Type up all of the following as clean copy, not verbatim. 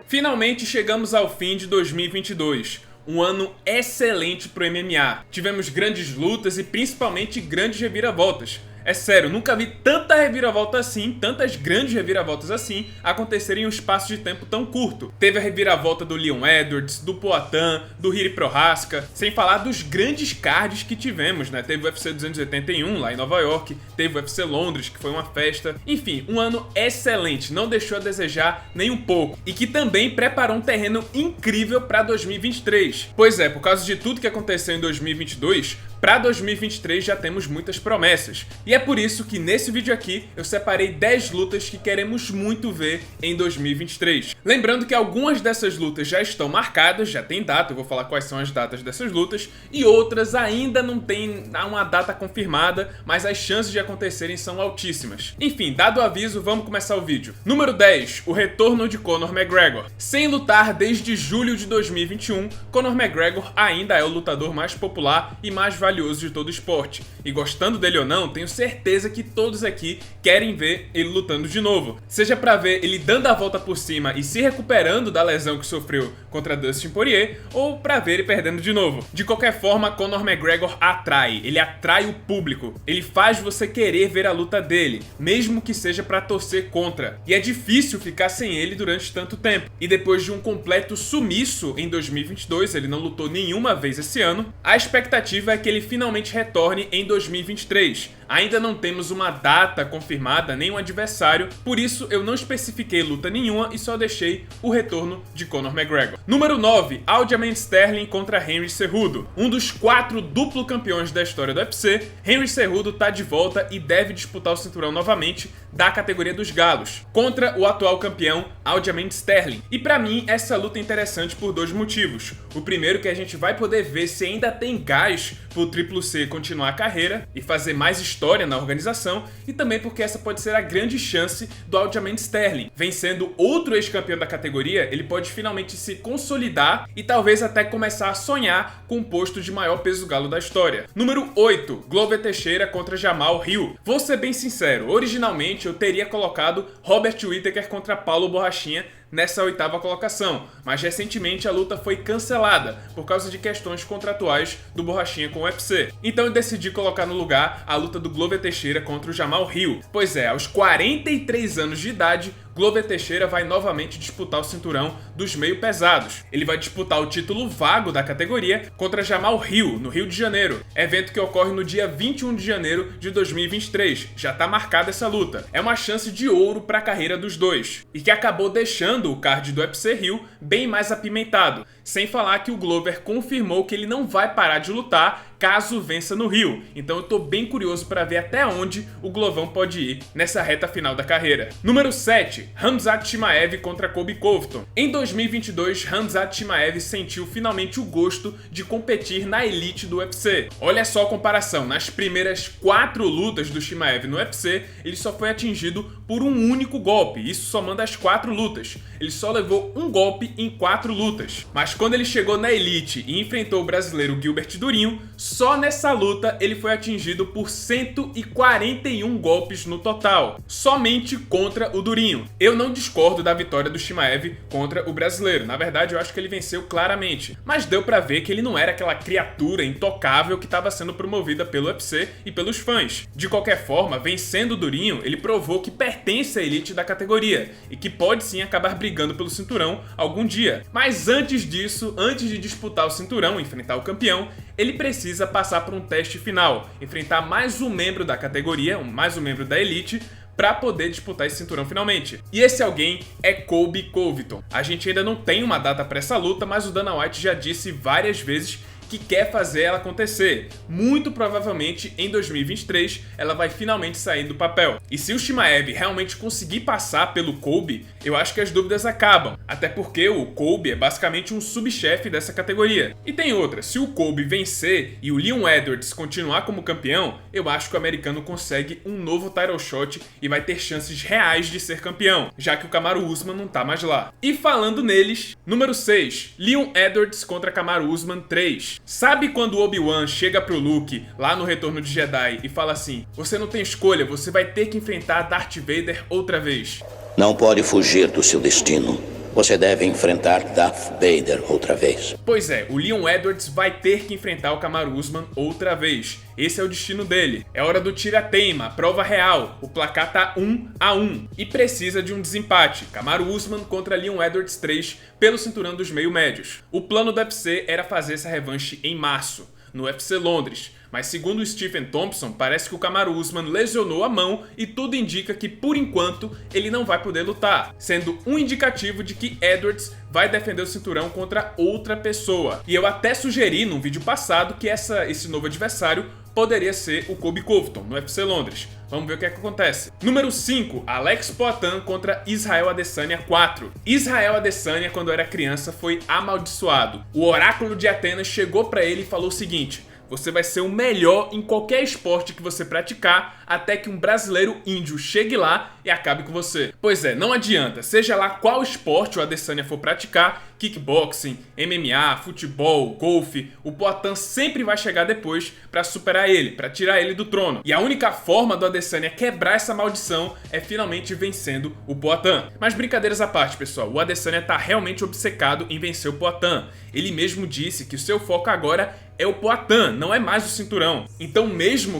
Finalmente chegamos ao fim de 2022. Um ano excelente pro MMA. Tivemos grandes lutas e principalmente grandes reviravoltas. É sério, nunca vi tanta reviravolta assim, tantas grandes reviravoltas assim, acontecerem em um espaço de tempo tão curto. Teve a reviravolta do Leon Edwards, do Poatan, do Jiri Prochazka, sem falar dos grandes cards que tivemos, né? Teve o UFC 281 lá em Nova York, teve o UFC Londres, que foi uma festa. Enfim, um ano excelente, não deixou a desejar nem um pouco. E que também preparou um terreno incrível para 2023. Pois é, por causa de tudo que aconteceu em 2022, para 2023 já temos muitas promessas. E é por isso que nesse vídeo aqui eu separei 10 lutas que queremos muito ver em 2023. Lembrando que algumas dessas lutas já estão marcadas, já tem data, eu vou falar quais são as datas dessas lutas, e outras ainda não tem uma data confirmada, mas as chances de acontecerem são altíssimas. Enfim, dado o aviso, vamos começar o vídeo. Número 10, o retorno de Conor McGregor. Sem lutar desde julho de 2021, Conor McGregor ainda é o lutador mais popular e mais valioso de todo o esporte. E gostando dele ou não, tenho certeza que todos aqui querem ver ele lutando de novo. Seja pra ver ele dando a volta por cima e se recuperando da lesão que sofreu contra Dustin Poirier, ou pra ver ele perdendo de novo. De qualquer forma, Conor McGregor atrai, ele atrai o público. Ele faz você querer ver a luta dele, mesmo que seja pra torcer contra. E é difícil ficar sem ele durante tanto tempo. E depois de um completo sumiço em 2022, ele não lutou nenhuma vez esse ano, a expectativa é que ele finalmente retorne em 2023. Ainda não temos uma data confirmada, nem um adversário, por isso eu não especifiquei luta nenhuma e só deixei o retorno de Conor McGregor. Número 9, Aljamain Sterling contra Henry Cejudo. Um dos 4 duplo campeões da história do UFC, Henry Cejudo tá de volta e deve disputar o cinturão novamente da categoria dos galos, contra o atual campeão Aljamain Sterling. E pra mim, essa luta é interessante por dois motivos. O primeiro que a gente vai poder ver se ainda tem gás pro Triple C continuar a carreira e fazer mais história na organização, e também porque essa pode ser a grande chance do Aljamain Sterling. Vencendo outro ex-campeão da categoria, ele pode finalmente se consolidar e talvez até começar a sonhar com o posto de maior peso galo da história. Número 8, Glover Teixeira contra Jamal Hill. Vou ser bem sincero, originalmente eu teria colocado Robert Whittaker contra Paulo Borrachinha nessa 8ª colocação, mas recentemente a luta foi cancelada por causa de questões contratuais do Borrachinha com o UFC. Então eu decidi colocar no lugar a luta do Glover Teixeira contra o Jamal Hill. Pois é, aos 43 anos de idade, Glover Teixeira vai novamente disputar o cinturão dos meio pesados. Ele vai disputar o título vago da categoria contra Jamal Hill, no Rio de Janeiro, evento que ocorre no dia 21 de janeiro de 2023. Já tá marcada essa luta. É uma chance de ouro para a carreira dos dois, e que acabou deixando o card do UFC Rio bem mais apimentado. Sem falar que o Glover confirmou que ele não vai parar de lutar caso vença no Rio. Então eu tô bem curioso para ver até onde o Glovão pode ir nessa reta final da carreira. Número 7, Khamzat Chimaev contra Colby Covington. Em 2022, Khamzat Chimaev sentiu finalmente o gosto de competir na elite do UFC. Olha só a comparação, nas primeiras 4 lutas do Chimaev no UFC, ele só foi atingido por um único golpe, isso somando as 4 lutas. Ele só levou um golpe em 4 lutas. Mas quando ele chegou na elite e enfrentou o brasileiro Gilbert Durinho, só nessa luta ele foi atingido por 141 golpes no total, somente contra o Durinho. Eu não discordo da vitória do Chimaev contra o brasileiro, na verdade eu acho que ele venceu claramente, mas deu pra ver que ele não era aquela criatura intocável que estava sendo promovida pelo UFC e pelos fãs. De qualquer forma, vencendo o Durinho, ele provou que pertence à elite da categoria e que pode sim acabar brigando pelo cinturão algum dia. Mas antes disso, antes de disputar o cinturão e enfrentar o campeão, ele precisa passar por um teste final, enfrentar mais um membro da categoria, mais um membro da elite, para poder disputar esse cinturão finalmente. E esse alguém é Colby Covington. A gente ainda não tem uma data para essa luta, mas o Dana White já disse várias vezes que quer fazer ela acontecer. Muito provavelmente em 2023 ela vai finalmente sair do papel. E se o Chimaev realmente conseguir passar pelo Colby, eu acho que as dúvidas acabam. Até porque o Colby é basicamente um subchefe dessa categoria. E tem outra, se o Colby vencer e o Leon Edwards continuar como campeão, eu acho que o americano consegue um novo title shot e vai ter chances reais de ser campeão, já que o Kamaru Usman não tá mais lá. E falando neles, número 6, Leon Edwards contra Kamaru Usman 3. Sabe quando o Obi-Wan chega pro Luke, lá no Retorno de Jedi, e fala assim: você não tem escolha, você vai ter que enfrentar Darth Vader outra vez. Não pode fugir do seu destino. Você deve enfrentar Darth Vader outra vez. Pois é, o Leon Edwards vai ter que enfrentar o Kamaru Usman outra vez. Esse é o destino dele. É hora do tira-teima, prova real. O placar tá 1-1 e precisa de um desempate. Kamaru Usman contra Leon Edwards 3 pelo cinturão dos meio-médios. O plano do UFC era fazer essa revanche em março, no UFC Londres. Mas segundo o Stephen Thompson, parece que o Kamaru Usman lesionou a mão e tudo indica que, por enquanto, ele não vai poder lutar, sendo um indicativo de que Edwards vai defender o cinturão contra outra pessoa. E eu até sugeri num vídeo passado que esse novo adversário poderia ser o Colby Covington, no UFC Londres. Vamos ver o que é que acontece. Número 5, Alex Poatan contra Israel Adesanya 4. Israel Adesanya, quando era criança, foi amaldiçoado. O oráculo de Atenas chegou pra ele e falou o seguinte: você vai ser o melhor em qualquer esporte que você praticar até que um brasileiro índio chegue lá e acabe com você. Pois é, não adianta, seja lá qual esporte o Adesanya for praticar, kickboxing, MMA, futebol, golfe, o Poatan sempre vai chegar depois pra superar ele, pra tirar ele do trono. E a única forma do Adesanya quebrar essa maldição é finalmente vencendo o Poatan. Mas brincadeiras à parte, pessoal, o Adesanya tá realmente obcecado em vencer o Poatan. Ele mesmo disse que o seu foco agora é o Poatan, não é mais o cinturão. Então mesmo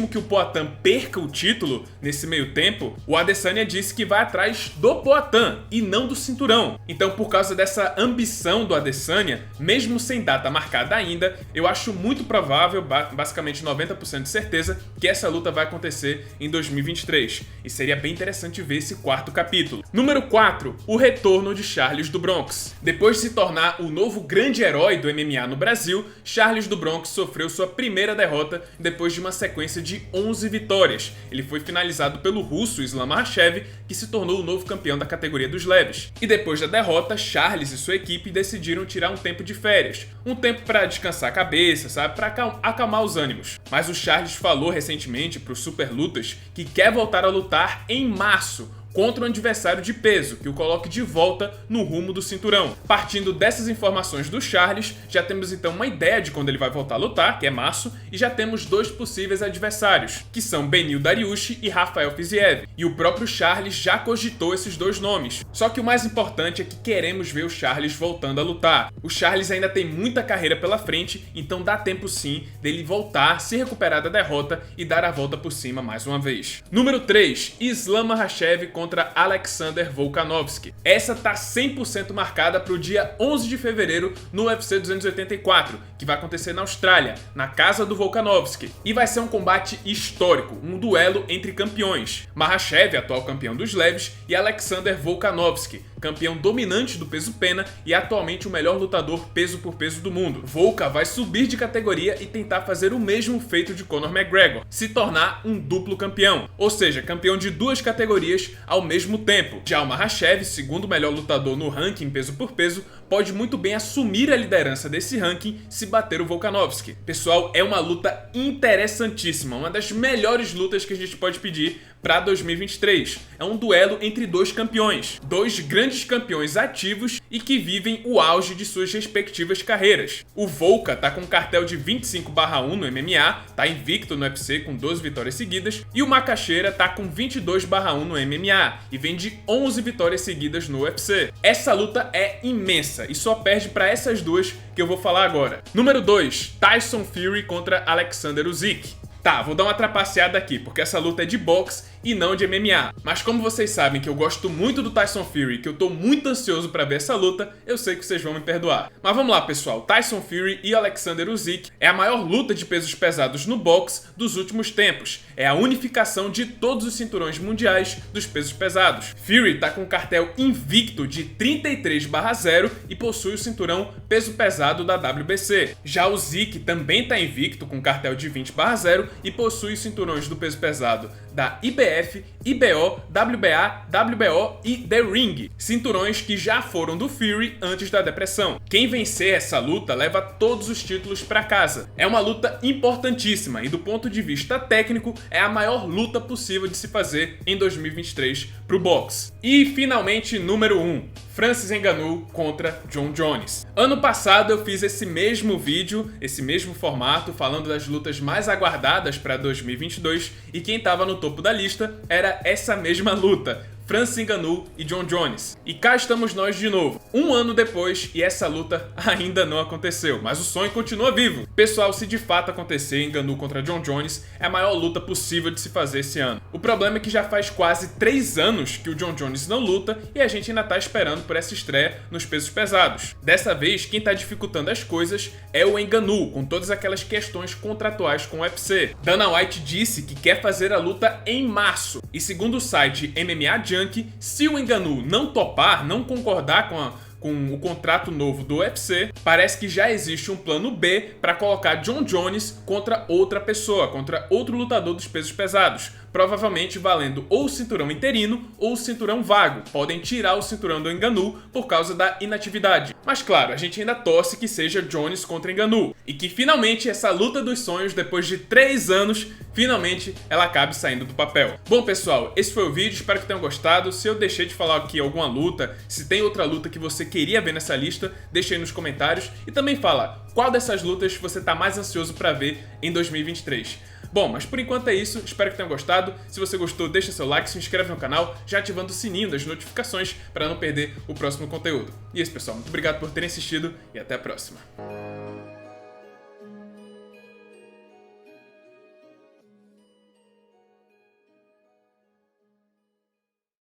que o Poatan perca o título nesse meio tempo, o Adesanya disse que vai atrás do Poatan e não do cinturão. Então, por causa dessa ambição do Adesanya, mesmo sem data marcada ainda, eu acho muito provável, basicamente 90% de certeza, que essa luta vai acontecer em 2023. E seria bem interessante ver esse quarto capítulo. Número 4, o retorno de Charles do Bronx. Depois de se tornar o novo grande herói do MMA no Brasil, Charles do Bronx sofreu sua primeira derrota depois de uma sequência de 11 vitórias. Ele foi finalizado pelo russo Islam Makhachev, que se tornou o novo campeão da categoria dos leves. E depois da derrota, Charles e sua equipe decidiram tirar um tempo de férias. Um tempo para descansar a cabeça, sabe? Para acalmar os ânimos. Mas o Charles falou recentemente para o Super Lutas que quer voltar a lutar em março, contra um adversário de peso, que o coloque de volta no rumo do cinturão. Partindo dessas informações do Charles, já temos então uma ideia de quando ele vai voltar a lutar, que é março, e já temos dois possíveis adversários, que são Beneil Dariush e Rafael Fiziev. E o próprio Charles já cogitou esses dois nomes. Só que o mais importante é que queremos ver o Charles voltando a lutar. O Charles ainda tem muita carreira pela frente, então dá tempo sim dele voltar, se recuperar da derrota e dar a volta por cima mais uma vez. Número 3, Islam Makhachev contra Alexander Volkanovski. Essa tá 100% marcada para o dia 11 de fevereiro no UFC 284, que vai acontecer na Austrália, na casa do Volkanovski. E vai ser um combate histórico, um duelo entre campeões. Makhachev, atual campeão dos leves, e Alexander Volkanovski, campeão dominante do peso pena e atualmente o melhor lutador peso por peso do mundo. Volka vai subir de categoria e tentar fazer o mesmo feito de Conor McGregor, se tornar um duplo campeão, ou seja, campeão de duas categorias ao mesmo tempo. Já o Makhachev, segundo melhor lutador no ranking peso por peso, pode muito bem assumir a liderança desse ranking se bater o Volkanovski. Pessoal, é uma luta interessantíssima, uma das melhores lutas que a gente pode pedir para 2023. É um duelo entre dois campeões, dois grandes campeões ativos e que vivem o auge de suas respectivas carreiras. O Volka tá com um cartel de 25/1 no MMA, tá invicto no UFC com 12 vitórias seguidas, e o Macaxeira tá com 22/1 no MMA e vem de 11 vitórias seguidas no UFC. Essa luta é imensa e só perde para essas duas que eu vou falar agora. Número 2, Tyson Fury contra Alexander Usyk. Tá, vou dar uma trapaceada aqui, porque essa luta é de boxe e não de MMA. Mas como vocês sabem que eu gosto muito do Tyson Fury e que eu tô muito ansioso pra ver essa luta, eu sei que vocês vão me perdoar. Mas vamos lá, pessoal. Tyson Fury e Alexander Usyk é a maior luta de pesos pesados no boxe dos últimos tempos. É a unificação de todos os cinturões mundiais dos pesos pesados. Fury tá com um cartel invicto de 33/0 e possui o cinturão peso pesado da WBC. Já o Usyk também tá invicto com um cartel de 20/0 e possui os cinturões do peso pesado da IBF, IBO, WBA, WBO e The Ring, cinturões que já foram do Fury antes da depressão. Quem vencer essa luta leva todos os títulos para casa. É uma luta importantíssima e do ponto de vista técnico é a maior luta possível de se fazer em 2023 pro boxe. E finalmente, número 1, Francis Ngannou contra Jon Jones. Ano passado eu fiz esse mesmo vídeo, esse mesmo formato, falando das lutas mais aguardadas para 2022 e quem estava no topo da lista era essa mesma luta, Francis Ngannou e Jon Jones. E cá estamos nós de novo, um ano depois, e essa luta ainda não aconteceu, mas o sonho continua vivo. Pessoal, se de fato acontecer Ngannou contra Jon Jones, é a maior luta possível de se fazer esse ano. O problema é que já faz quase 3 anos que o Jon Jones não luta e a gente ainda tá esperando por essa estreia nos pesos pesados. Dessa vez, quem tá dificultando as coisas é o Ngannou, com todas aquelas questões contratuais com o UFC. Dana White disse que quer fazer a luta em março, e segundo o site MMA Junkie, se o Ngannou não topar, não concordar com o contrato novo do UFC, parece que já existe um plano B para colocar Jon Jones contra outra pessoa, contra outro lutador dos pesos pesados, provavelmente valendo ou o cinturão interino ou o cinturão vago. Podem tirar o cinturão do Ngannou por causa da inatividade. Mas claro, a gente ainda torce que seja Jones contra Ngannou e que finalmente essa luta dos sonhos, depois de 3 anos, finalmente ela acabe saindo do papel. Bom pessoal, esse foi o vídeo, espero que tenham gostado. Se eu deixei de falar aqui alguma luta, se tem outra luta que você queria ver nessa lista, deixa aí nos comentários e também fala qual dessas lutas você tá mais ansioso para ver em 2023. Bom, mas por enquanto é isso, espero que tenham gostado. Se você gostou, deixa seu like, se inscreve no canal, já ativando o sininho das notificações para não perder o próximo conteúdo. E é isso pessoal, muito obrigado por terem assistido e até a próxima.